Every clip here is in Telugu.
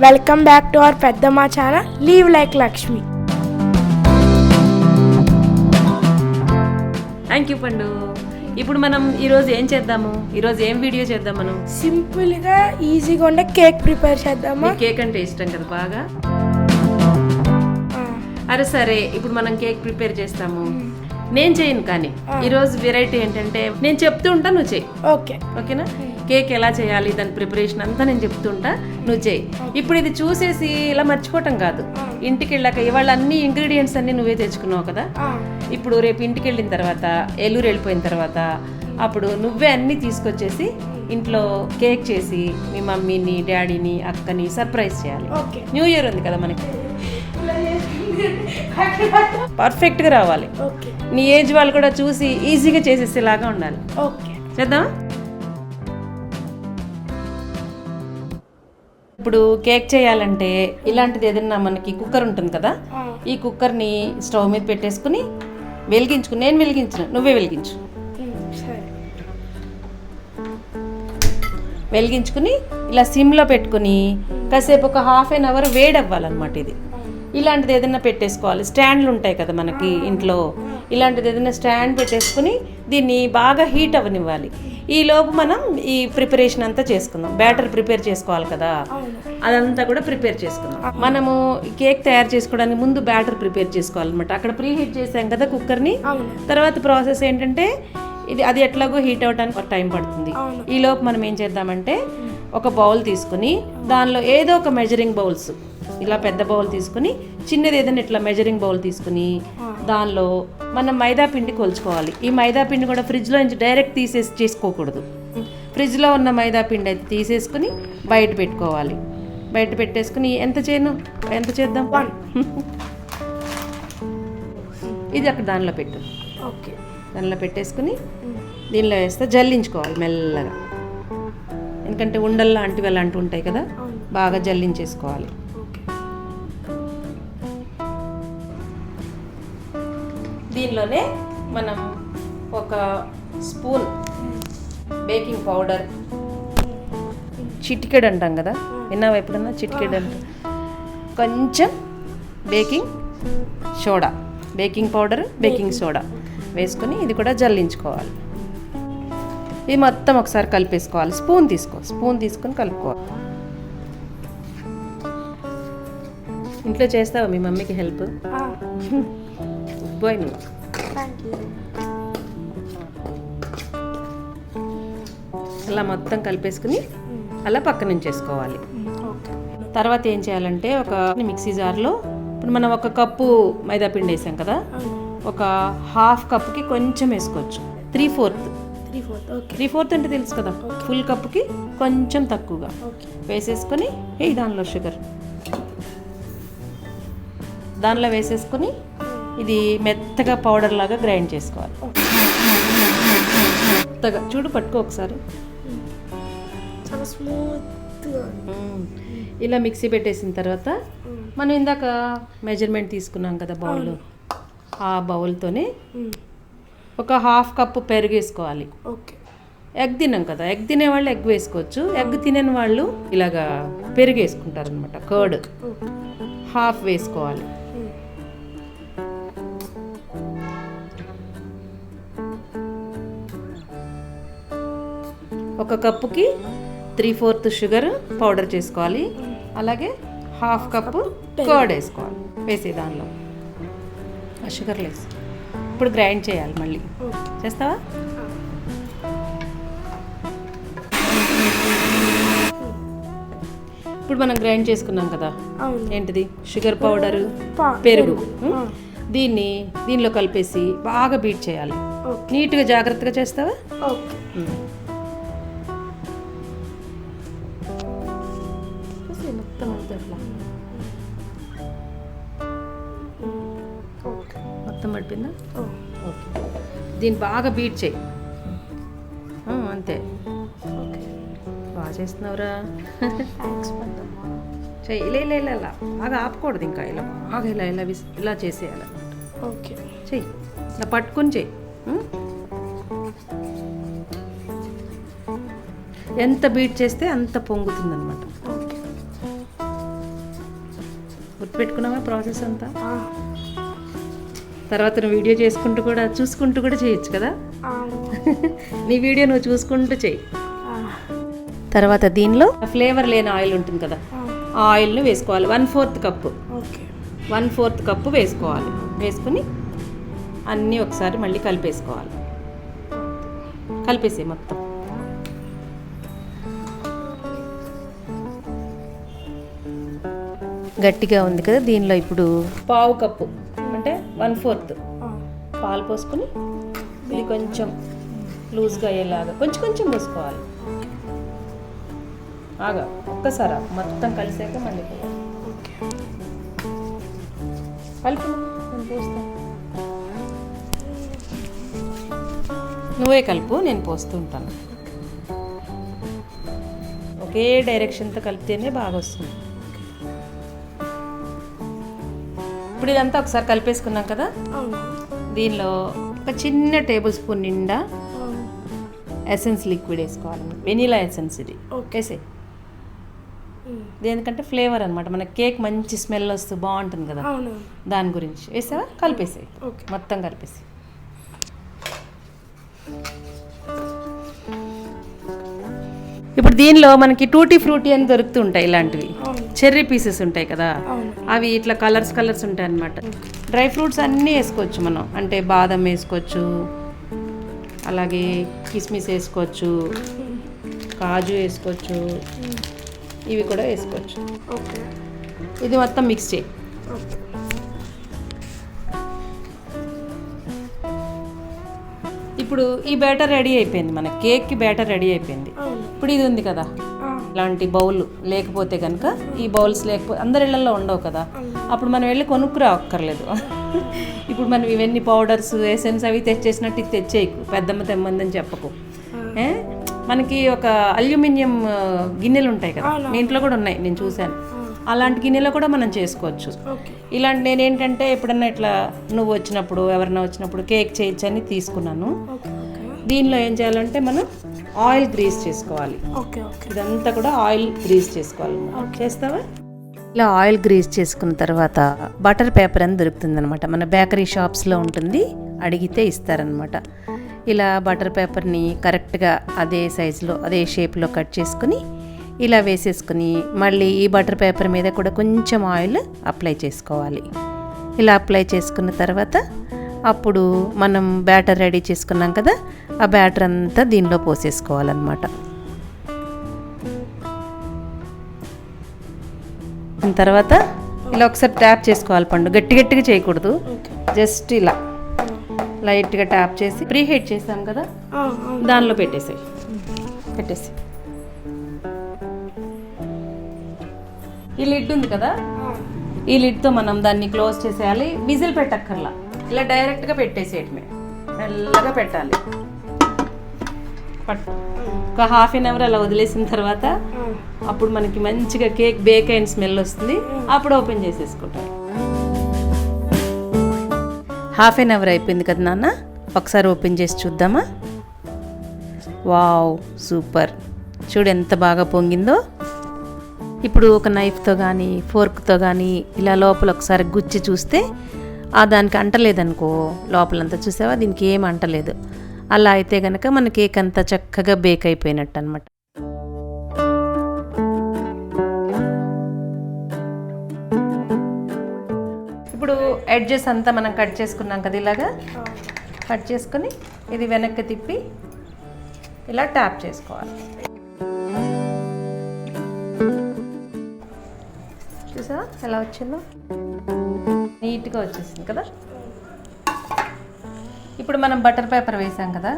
వెల్కమ్ బ్యాక్ టు అవర్ పెద్దమ్మ channel leave like Lakshmi. Thank you పండు. ఇప్పుడు మనం ఈరోజు ఏం చేద్దాము? ఈరోజు ఏం వీడియో చేద్దాం? మనం సింపుల్గా ఈజీగా ఉండే కేక్ ప్రిపేర్ చేద్దామా? కేక్ అంటే ఇష్టం కదా బాగా. అరే సరే, ఇప్పుడు మనం కేక్ ప్రిపేర్ చేస్తాము. నేను చేయను, కానీ ఈరోజు వెరైటీ ఏంటంటే నేను చెప్తూ ఉంటా, నువ్వు చెయ్యి. ఓకేనా? కేక్ ఎలా చేయాలి, దాని ప్రిపరేషన్ అంతా నేను చెప్తుంటా, నువ్వు చేయి. ఇప్పుడు ఇది చూసేసి ఇలా మర్చిపోవటం కాదు. ఇంటికి వెళ్ళాక ఇవాళ అన్ని ఇంగ్రీడియంట్స్ అన్ని నువ్వే తెచ్చుకున్నావు కదా. ఇప్పుడు రేపు ఇంటికి వెళ్ళిన తర్వాత, ఏలూరు వెళ్ళిపోయిన తర్వాత, అప్పుడు నువ్వే అన్ని తీసుకొచ్చేసి ఇంట్లో కేక్ చేసి మీ మమ్మీని, డాడీని, అక్కని సర్ప్రైజ్ చేయాలి. న్యూ ఇయర్ ఉంది కదా మనకి, పర్ఫెక్ట్గా రావాలి. నీ ఏజ్ వాళ్ళు కూడా చూసి ఈజీగా చేసేసేలాగా ఉండాలి. చేద్దాం. ఇప్పుడు కేక్ చేయాలంటే ఇలాంటిది ఏదైనా మనకి కుక్కర్ ఉంటుంది కదా, ఈ కుక్కర్ని స్టవ్ మీద పెట్టేసుకుని వెలిగించుకుని, నేను వెలిగించను, నువ్వే వెలిగించు. వెలిగించుకుని ఇలా సిమ్లో పెట్టుకుని కాసేపు ఒక హాఫ్ అన్ అవర్ వేడి అవ్వాలన్నమాట. ఇది ఇలాంటిది ఏదైనా పెట్టేసుకోవాలి. స్టాండ్లు ఉంటాయి కదా మనకి ఇంట్లో, ఇలాంటిది ఏదైనా స్టాండ్ పెట్టేసుకుని దీన్ని బాగా హీట్ అవ్వనివ్వాలి. ఈ లోపు మనం ఈ ప్రిపరేషన్ అంతా చేసుకుందాం. బ్యాటర్ ప్రిపేర్ చేసుకోవాలి కదా, అదంతా కూడా ప్రిపేర్ చేసుకుందాం. మనము కేక్ తయారు చేసుకోవడానికి ముందు బ్యాటర్ ప్రిపేర్ చేసుకోవాలన్నమాట. అక్కడ ప్రీ హీట్ చేసాం కదా కుక్కర్ని. తర్వాత ప్రాసెస్ ఏంటంటే అది ఎట్లాగో హీట్ అవ్వడానికి టైం పడుతుంది. ఈ లోపు మనం ఏం చేద్దామంటే ఒక బౌల్ తీసుకుని దానిలో ఏదో ఒక మెజరింగ్ బౌల్స్, ఇలా పెద్ద బౌల్ తీసుకుని, చిన్నది ఏదైనా ఇట్లా మెజరింగ్ బౌల్ తీసుకుని దానిలో మనం మైదా పిండి కొలుచుకోవాలి. ఈ మైదా పిండి కూడా ఫ్రిడ్జ్లో నుంచి డైరెక్ట్ తీసేసి చేసుకోకూడదు. ఫ్రిడ్జ్లో ఉన్న మైదా పిండి అయితే తీసేసుకుని బయట పెట్టుకోవాలి. బయట పెట్టేసుకుని ఎంత చేద్దాం, ఇది అక్కడ దానిలో పెట్టు. దానిలో పెట్టేసుకుని దీనిలో వేస్తే జల్లించుకోవాలి మెల్లగా, ఎందుకంటే ఉండలు లాంటివి అలాంటివి ఉంటాయి కదా, బాగా జల్లించేసుకోవాలి. దీనిలోనే మనం ఒక స్పూన్ బేకింగ్ పౌడర్, చిటికెడు అంటాం కదా, విన్నావా ఎప్పుడన్నా? చిటికెడు అంటాం. కొంచెం baking soda, baking powder, baking soda వేసుకొని ఇది కూడా జల్లించుకోవాలి. ఇది మొత్తం ఒకసారి కలిపేసుకోవాలి. స్పూన్ తీసుకొని కలుపుకోవాలి. ఇంట్లో చేస్తావా మీ మమ్మీకి హెల్ప్? బాయ్ నువ్వు. అలా మొత్తం కలిపేసుకుని అలా పక్కన ఉంచేసుకోవాలి. తర్వాత ఏం చేయాలంటే ఒక మిక్సీ జార్లో ఇప్పుడు మనం ఒక కప్పు మైదా పిండి వేసాం కదా, ఒక హాఫ్ కప్కి కొంచెం వేసుకోవచ్చు. 3/4 అంటే తెలుసు కదా, ఫుల్ కప్కి కొంచెం తక్కువగా వేసేసుకొని దానిలో షుగర్ దానిలో వేసేసుకొని ఇది మెత్తగా పౌడర్ లాగా గ్రైండ్ చేసుకోవాలి. మెత్తగా చూడు, పట్టుకో ఒకసారి. ఇలా మిక్సీ పెట్టేసిన తర్వాత మనం ఇందాక మెజర్మెంట్ తీసుకున్నాం కదా బౌల్, ఆ బౌల్తోనే ఒక హాఫ్ కప్పు పెరుగు వేసుకోవాలి. ఎగ్ తిన్నాం కదా, ఎగ్ తినేవాళ్ళు ఎగ్ వేసుకోవచ్చు, ఎగ్ తినని వాళ్ళు ఇలాగా పెరుగు వేసుకుంటారు అనమాట. కర్డ్ హాఫ్ వేసుకోవాలి. ఒక కప్పుకి 3/4 షుగర్ పౌడర్ చేసుకోవాలి. అలాగే హాఫ్ కప్పు కర్డ్ వేసుకోవాలి. వేసి దానిలో ఆ షుగర్ వేసి ఇప్పుడు గ్రైండ్ చేయాలి. మళ్ళీ చేస్తావా? ఇప్పుడు మనం గ్రైండ్ చేసుకున్నాం కదా, ఏంటిది? షుగర్ పౌడరు, పెరుగు. దీనిలో కలిపేసి బాగా బీట్ చేయాలి. నీట్గా జాగ్రత్తగా చేస్తావా? మొత్తం పడిపోయిందా? ఓకే. దీన్ని బాగా బీట్ చేయి. అంతే, బాగా చేస్తున్నావురా. చెయ్యి. ఇలా బాగా ఆపకూడదు, ఇంకా ఇలా బాగా ఇలా చేసేయాలన్నమాట. చెయ్యి, ఇలా పట్టుకుని చెయ్యి. ఎంత బీట్ చేస్తే అంత పొంగుతుంది అనమాట. గుర్తుపెట్టుకున్నావా ప్రాసెస్ అంతా? తర్వాత నువ్వు వీడియో చేసుకుంటూ కూడా చూసుకుంటూ కూడా చేయొచ్చు కదా. నీ వీడియో నువ్వు చూసుకుంటూ చేయి. తర్వాత దీనిలో ఫ్లేవర్ లేని ఆయిల్ ఉంటుంది కదా, ఆ ఆయిల్ని వేసుకోవాలి. 1/4 కప్పు 1/4 కప్పు వేసుకోవాలి. వేసుకుని అన్నీ ఒకసారి మళ్ళీ కలిపేసుకోవాలి. కలిపేసి మొత్తం గట్టిగా ఉంది కదా. దీనిలో ఇప్పుడు 1/2 కప్పు అంటే 1/4 పాలు పోసుకొని ఇది కొంచెం లూజ్గా అయ్యేలాగా కొంచెం కొంచెం పోసుకోవాలి. ఆగా ఒక్కసారి మొత్తం కలిసాక మళ్ళీ కలుపు. నేను పోస్తాను, నువ్వే కలుపు, నేను పోస్తూ ఉంటాను. ఒకే డైరెక్షన్తో కలిపితేనే బాగా వస్తుంది. ఇప్పుడు ఇదంతా ఒకసారి కలిపేసుకున్నాం కదా. దీనిలో ఒక చిన్న టేబుల్ స్పూన్ నిండా ఎసెన్స్ లిక్విడ్ వేసుకోవాలి. వెనీలా ఎసెన్స్ ఇది వేసే. దేనికంటే ఫ్లేవర్ అనమాట, మన కేక్ మంచి స్మెల్ వస్తూ బాగుంటుంది కదా, దాని గురించి వేసావా. కలిపేసాయి, మొత్తం కలిపేసి. ఇప్పుడు దీనిలో మనకి టూటీ ఫ్రూటీ అని దొరుకుతూ ఉంటాయి, ఇలాంటివి చెర్రీ పీసెస్ ఉంటాయి కదా, అవి ఇట్లా కలర్స్ ఉంటాయి అన్నమాట. డ్రై ఫ్రూట్స్ అన్నీ వేసుకోవచ్చు మనం, అంటే బాదం వేసుకోవచ్చు, అలాగే కిస్మిస్ వేసుకోవచ్చు, కాజు వేసుకోవచ్చు, ఇవి కూడా వేసుకోవచ్చు. ఇది మొత్తం మిక్స్ చేయి. ఇప్పుడు ఈ బ్యాటర్ రెడీ అయిపోయింది, మన కేక్కి బ్యాటర్ రెడీ అయిపోయింది. ఇప్పుడు ఇది ఉంది కదా, ఇలాంటి బౌల్ లేకపోతే కనుక, ఈ బౌల్స్ లేకపోతే అందరి ఇళ్లలో ఉండవు కదా, అప్పుడు మనం వెళ్ళి కొనుక్కురాక్కర్లేదు. ఇప్పుడు మనం ఇవన్నీ పౌడర్స్ ఎసెన్స్ అవి తెచ్చేసినట్టు ఇది తెచ్చేయకు, పెద్దమ్మ తెమ్మందని చెప్పకు. మనకి ఒక అల్యూమినియం గిన్నెలు ఉంటాయి కదా, మీ ఇంట్లో కూడా ఉన్నాయి, నేను చూశాను. అలాంటి గిన్నెలో కూడా మనం చేసుకోవచ్చు. ఇలాంటి నేనేంటంటే ఎప్పుడన్నా ఇట్లా నువ్వు వచ్చినప్పుడు ఎవరైనా వచ్చినప్పుడు కేక్ చేయొచ్చని తీసుకున్నాను. దీనిలో ఏం చేయాలంటే మనం ఆయిల్ గ్రీస్ చేసుకోవాలి. ఇదంతా కూడా ఆయిల్ గ్రీస్ చేసుకోవాలి. చేస్తావా? ఇలా ఆయిల్ గ్రీస్ చేసుకున్న తర్వాత బటర్ పేపర్ అని దొరుకుతుంది అనమాట, మన బేకరీ షాప్స్లో ఉంటుంది, అడిగితే ఇస్తారనమాట. ఇలా బటర్ పేపర్ని కరెక్ట్గా అదే సైజులో అదే షేప్లో కట్ చేసుకుని ఇలా వేసేసుకుని మళ్ళీ ఈ బటర్ పేపర్ మీద కూడా కొంచెం ఆయిల్ అప్లై చేసుకోవాలి. ఇలా అప్లై చేసుకున్న తర్వాత అప్పుడు మనం బ్యాటర్ రెడీ చేసుకున్నాం కదా, ఆ బ్యాటర్ అంతా దీనిలో పోసేసుకోవాలన్నమాట. తర్వాత ఇలా ఒకసారి ట్యాప్ చేసుకోవాలి. పండు గట్టిగా చేయకూడదు, జస్ట్ ఇలా లైట్గా ట్యాప్ చేసి ప్రీ హీట్ చేసాం కదా దానిలో పెట్టేసి ఈ లిడ్ ఉంది కదా, ఈ లిడ్తో మనం దాన్ని క్లోజ్ చేసేయాలి. విజిల్ పెట్టక్కర్లా, ఇలా డైరెక్ట్గా పెట్టేసేయటమే, మెల్లగా పెట్టాలి. ఒక 1/2 అవర్ అలా వదిలేసిన తర్వాత అప్పుడు మనకి మంచిగా కేక్ బేక్ అయిన స్మెల్ వస్తుంది. అప్పుడు ఓపెన్ చేసేసుకుంటాం. 1/2 అవర్ అయిపోయింది కదా నాన్న, ఒకసారి ఓపెన్ చేసి చూద్దామా? Wow, super! చూడు ఎంత బాగా పొంగిందో. ఇప్పుడు ఒక నైఫ్తో కానీ ఫోర్క్తో కానీ ఇలా లోపల ఒకసారి గుచ్చి చూస్తే దానికి అంటలేదనుకో, లోపలంతా చూసావా, దీనికి ఏం అంటలేదు. అలా అయితే కనుక మన కేక్ అంతా చక్కగా బేక్ అయిపోయినట్టు అనమాట. ఇప్పుడు ఎడ్జెస్ అంతా మనం కట్ చేసుకున్నాం కదా, ఇలాగా కట్ చేసుకొని ఇది వెనక్కి తిప్పి ఇలా ట్యాప్ చేసుకోవాలి. చూసా ఎలా వచ్చిందో, నీట్గా వచ్చేసింది కదా. ఇప్పుడు మనం బటర్ పేపర్ వేసాం కదా,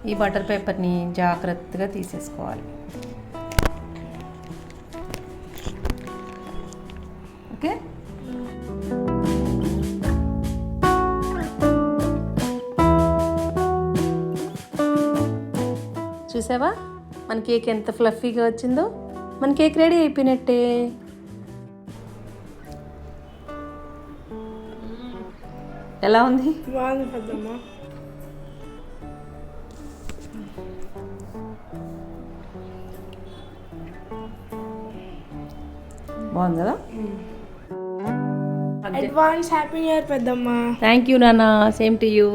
ఈ బటర్ పేపర్ని జాగ్రత్తగా తీసేసుకోవాలి. ఓకే, చూసావా మన కేక్ ఎంత ఫ్లఫీగా వచ్చిందో. మన కేక్ రెడీ అయిపోయినట్టే. ఎలా ఉంది? బాగుంది కదా. అడ్వాన్స్ హ్యాపీ న్యూ ఇయర్ పెద్దమ్మ. థ్యాంక్ యూ నాన్న, సేమ్ టు యూ.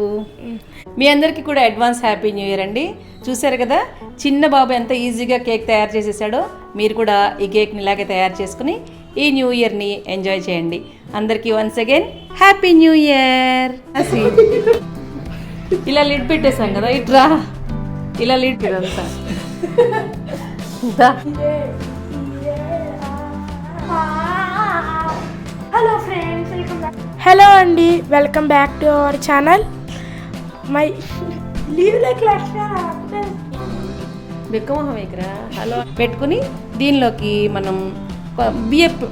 మీ అందరికీ కూడా అడ్వాన్స్ హ్యాపీ న్యూ ఇయర్ అండి. చూసారు కదా చిన్న బాబు ఎంత ఈజీగా కేక్ తయారు చేసేసాడో. మీరు కూడా ఈ కేక్ని ఇలాగే తయారు చేసుకుని ఈ న్యూ ఇయర్ని ఎంజాయ్ చేయండి. అందరికీ once again happy new year. ఇలా లిడ్ పెట్టేసాం కదా, ఇట్రా ఇలా లిడ్ ఇదంతా. Hello friends, welcome back. Hello అండి, welcome back to our channel. My leave like బెక్కమొహం ఇక్కడ హలో పెట్టుకుని దీనిలోకి మనం బియ్యపు